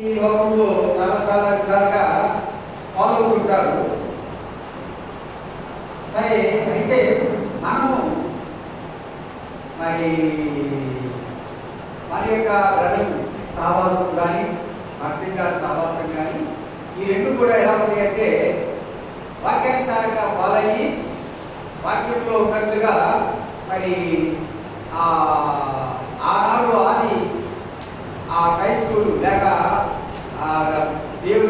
ఈ లోకంలో చాలా చాలా విధాలుగా పాల్గొంటుంటారు. సరే, అయితే మనము మరి మన యొక్క బ్రదర్ సహవాసం కానీ నర్సింగ్ గారి సహవాసం కానీ ఈ రెండు కూడా ఎలా ఉంటాయంటే వాక్యానుసారంగా ఫాలో అయ్యి వాక్యంలో ఉన్నట్లుగా మరి ఆనాడు ఆది ఆ క్రైస్తవులు లేక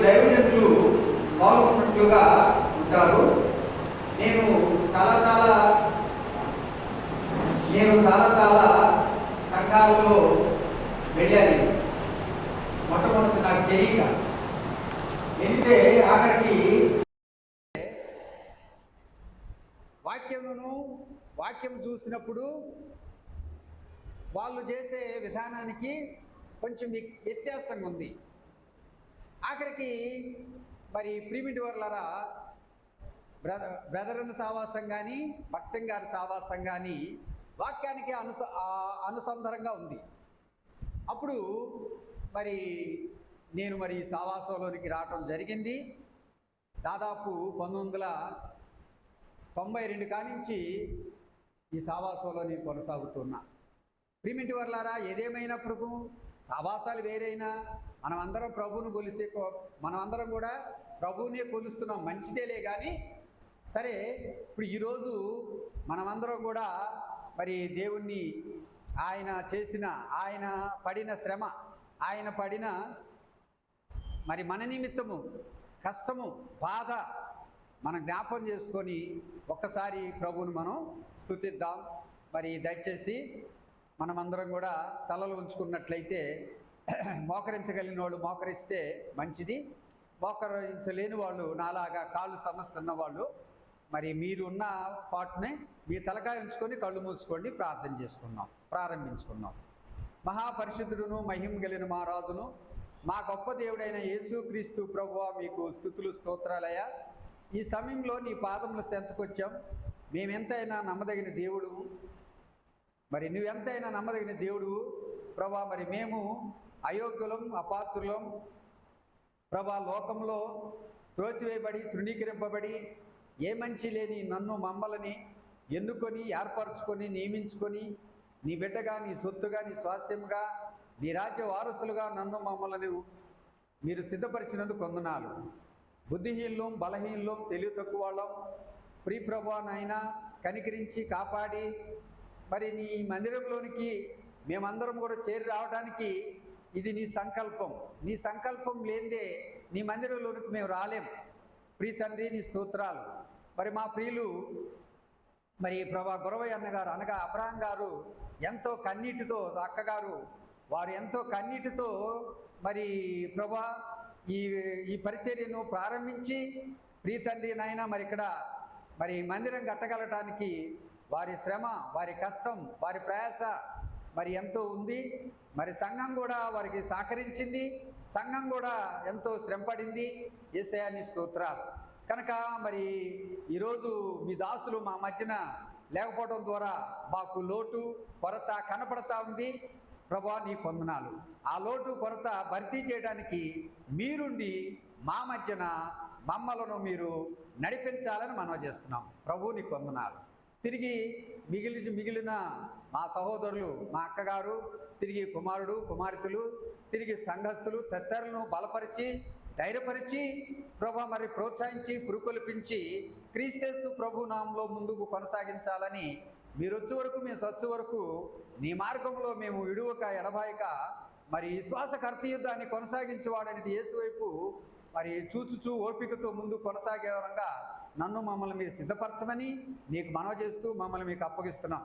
దైవజనులు పాల్గొన్నట్లుగా ఉంటారు. నేను చాలా చాలా సంఘాలలో వెళ్ళాను. మొట్టమొదటి నాకు తెలియక వెళితే అక్కడికి వాక్యం చూసినప్పుడు వాళ్ళు చేసే విధానానికి కొంచెం వ్యత్యాసంగా ఉంది. ఆఖరికి మరి ప్రీమిటి వర్లరా బ్రదర్ సావాసం కానీ భక్సింగ్ గారి సావాసం కానీ వాక్యానికి అనుసంధానంగా ఉంది. అప్పుడు మరి నేను మరి సావాసంలోనికి రావటం జరిగింది. దాదాపు 1992 కానించి ఈ సావాసంలోని కొనసాగుతున్నా. ప్రీమిటి వర్లారా, ఏదేమైనప్పుడు సావాసాలు వేరైనా మనమందరం ప్రభువును మనమందరం కూడా ప్రభువునే కొలుస్తున్నాం, మంచిదేలే. కానీ సరే, ఇప్పుడు ఈరోజు మనమందరం కూడా మరి దేవుణ్ణి ఆయన పడిన శ్రమ, ఆయన పడిన మరి మన నిమిత్తము కష్టము, బాధ మనం జ్ఞాపం చేసుకొని ఒక్కసారి ప్రభువును మనం స్తుతిద్దాం. మరి దయచేసి మనమందరం కూడా తలలు ఉంచుకున్నట్లయితే మోకరించగలిగిన వాళ్ళు మోకరిస్తే మంచిది. మోకరించలేని వాళ్ళు నాలాగా కాళ్ళు సమస్య ఉన్న వాళ్ళు మరి మీరున్న పాటునే మీ తలకాయ ఉంచుకొని కళ్ళు మూసుకోండి. ప్రారంభించుకుందాం. మహాపరిశుద్ధుడును మహిమ కలిగిన మా రాజును మా గొప్ప దేవుడైన యేసుక్రీస్తు ప్రభువా, మీకు స్తుతులు స్తోత్రాలయ్యా. ఈ సమయంలో నీ పాదముల చెంతకొచ్చాం. మేమెంతైనా నమ్మదగిన దేవుడు, మరి నువ్వెంతైనా నమ్మదగిన దేవుడు ప్రభా. మరి మేము అయోగ్యులం, అపాత్రులం ప్రభా. లోకంలో త్రోసివేయబడి తృణీకరింపబడి ఏ మంచి లేని మమ్మల్ని ఎన్నుకొని ఏర్పరచుకొని నియమించుకొని నీ బిడ్డగా, నీ సొత్తుగా, నీ స్వాస్యంగా, నీ రాజ్య వారసులుగా మమ్మల్ని మీరు సిద్ధపరిచినందుకు వందనాలు. బుద్ధిహీనం, బలహీనం, తెలివి తక్కువ వాళ్ళం ప్రియప్రభానైనా కనికరించి కాపాడి మరి నీ మందిరంలోనికి మేమందరం కూడా చేరి రావడానికి ఇది నీ సంకల్పం. నీ సంకల్పం లేనిదే నీ మందిరంలోనికి మేము రాలేం. ప్రియ తండ్రి, నీ స్తోత్రాలు. మరి మా ప్రియులు మరి ప్రభా గురవయ్య అన్నగారు అనగా అబ్రహాం గారు ఎంతో కన్నీటితో, అక్కగారు వారు ఎంతో కన్నీటితో మరి ప్రభా ఈ పరిచర్యను ప్రారంభించి ప్రియ తండ్రి నాయన మరి ఇక్కడ మరి మందిరం కట్టగలటానికి వారి శ్రమ, వారి కష్టం, వారి ప్రయాస మరి ఎంతో ఉంది. మరి సంఘం కూడా వారికి సహకరించింది, సంఘం కూడా ఎంతో శ్రమపడింది. యేసయ్య నీ స్తోత్రాలు. కనుక మరి ఈరోజు మీ దాసులు మా మధ్యన లేకపోవడం ద్వారా మాకు లోటు కొరత కనపడతా ఉంది. ప్రభా నీ వందనాలు. ఆ లోటు కొరత భర్తీ చేయడానికి మీరుండి మా మధ్యన మమ్మలను మీరు నడిపించాలని మనం చేస్తున్నాం. ప్రభు నీ వందనాలు. తిరిగి మిగిలిన మా సహోదరులు, మా అక్కగారు, తిరిగి కుమారుడు, కుమార్తెలు, తిరిగి సంఘస్థులు తదితరులను బలపరిచి ధైర్యపరిచి ప్రభు మరి ప్రోత్సహించి పురుకొల్పించి క్రీస్తు ప్రభు నామంలో ముందుకు కొనసాగించాలని మీరు వచ్చే వరకు, మేము సచ్చు వరకు నీ మార్గంలో మేము విడువక ఎడబాయక మరి విశ్వాసకర్త యుద్ధాన్ని కొనసాగించేవాడని యేసు వైపు మరి చూచుచూ ఓపికతో ముందు కొనసాగే విధంగా మమ్మల్ని మీరు సిద్ధపరచమని నీకు మనవి చేస్తూ మమ్మల్ని మీకు అప్పగిస్తున్నాం.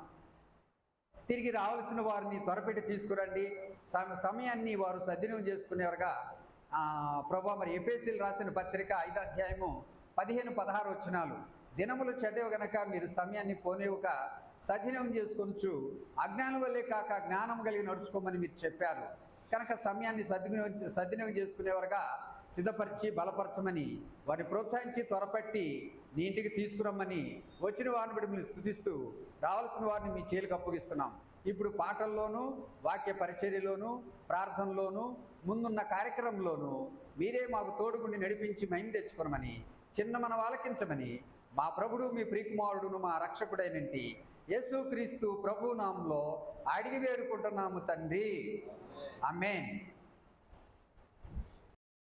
తిరిగి రావాల్సిన వారిని త్వరపెట్టి తీసుకురండి. సమయాన్ని వారు సద్వినియోగం చేసుకునేవారుగా ప్రభా మరి ఎఫెసీయులు రాసిన పత్రిక 5వ అధ్యాయము 15-16 వచనాలు. దినములు చెడ్డవి గనక మీరు సమయాన్ని పోనివ్వక సద్వినియోగం చేసుకొనొచ్చు, అజ్ఞానం వల్లే కాక జ్ఞానం కలిగి నడుచుకోమని మీరు చెప్పారు. కనుక సమయాన్ని సద్వినియోగం చేసుకునేవారుగా సిద్ధపరిచి బలపరచమని వారిని ప్రోత్సహించి త్వరపట్టి నీ ఇంటికి తీసుకురమ్మని వచ్చిన వారిని బట్టి మీరు స్తుతిస్తూ రావాల్సిన వారిని మీ చేతులకు అప్పగిస్తున్నాం. ఇప్పుడు పాటల్లోనూ వాక్య పరిచర్యలోనూ ప్రార్థనలోనూ ముందున్న కార్యక్రమంలోనూ మీరే మాకు తోడుగుండి నడిపించి మహిమ తెచ్చుకోనమని చిన్న మన ఆలకించమని మా ప్రభుడు మీ ప్రియకుమారుడును మా రక్షకుడైనంటి యేసుక్రీస్తు ప్రభు నామంలో అడిగి వేడుకుంటున్నాము తండ్రి. ఆమేన్.